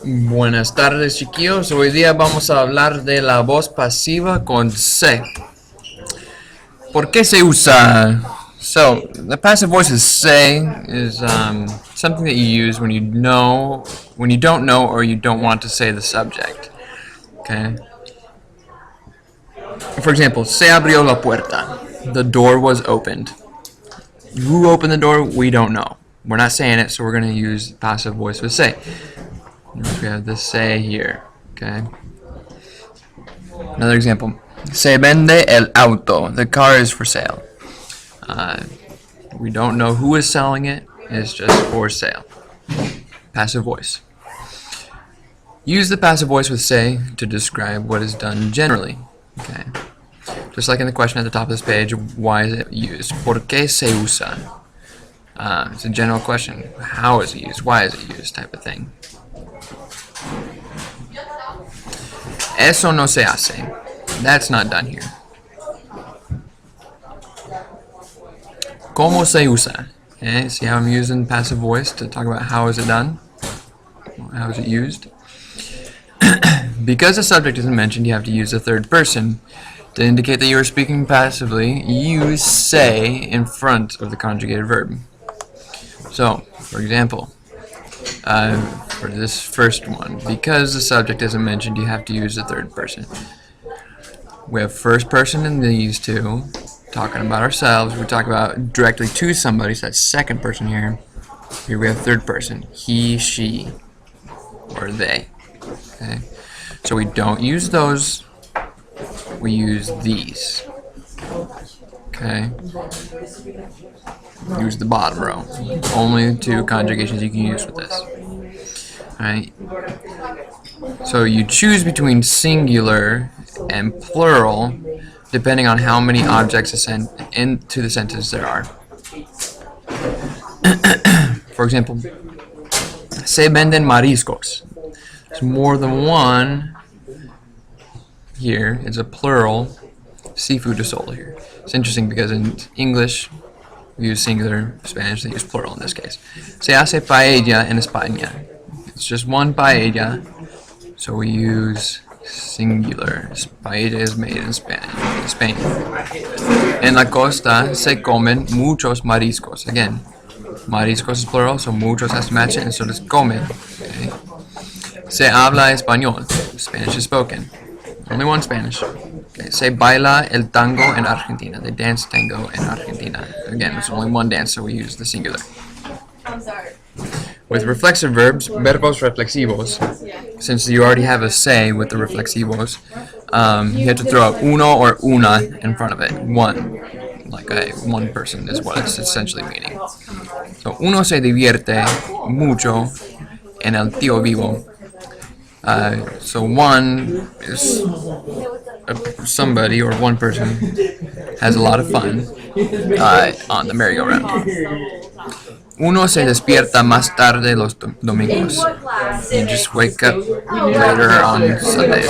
Buenas tardes, chiquillos. Hoy día vamos a hablar de la voz pasiva con se. ¿Por qué se usa? So, the passive voice is say is something that you use when you don't know or you don't want to say the subject. Okay. For example, se abrió la puerta. The door was opened. Who opened the door? We don't know. We're not saying it, so we're going to use passive voice with say. Notice we have the say here. Okay. Another example. Se vende el auto. The car is for sale. We don't know who is selling it. It's just for sale. Passive voice. Use the passive voice with say to describe what is done generally. Okay. Just like in the question at the top of this page, why is it used? ¿Por qué se usa? It's a general question. How is it used? Why is it used? Type of thing. Eso no se hace. That's not done here. ¿Cómo se usa? Okay, see how I'm using passive voice to talk about how is it done? How is it used? Because the subject isn't mentioned, you have to use the third person. To indicate that you are speaking passively, use say in front of the conjugated verb. So, for example, for this first one, because the subject isn't mentioned, you have to use the third person. We have first person in these two, talking about ourselves. We talk about directly to somebody, so that's second person here. Here we have third person, he, she, or they. Okay? So we don't use those, we use these. Okay? Use the bottom row. Only two conjugations you can use with this. Alright? So you choose between singular and plural depending on how many objects into the sentence there are. For example, se venden mariscos. There's more than one here. It's a plural. Seafood is sold here. It's interesting because in English we use singular, Spanish they use plural in this case. Se hace paella en España. It's just one paella, so we use singular. Paella is made in Spain. En la costa se comen muchos mariscos. Again, mariscos is plural, so muchos has to match it, and so does comen. Okay. Se habla español. Spanish is spoken. Only one Spanish. Okay. Se baila el tango en Argentina. They dance tango in Argentina. Again, there's only one dance, so we use the singular. I'm sorry. With reflexive verbs, verbos reflexivos, since you already have a se with the reflexivos, you have to throw out uno or una in front of it. One. Like one person is what it's essentially meaning. So, uno se divierte mucho en el tío vivo. So one is somebody or one person has a lot of fun on the merry-go-round. Uno se despierta más tarde los domingos. You just wake up later on Sundays.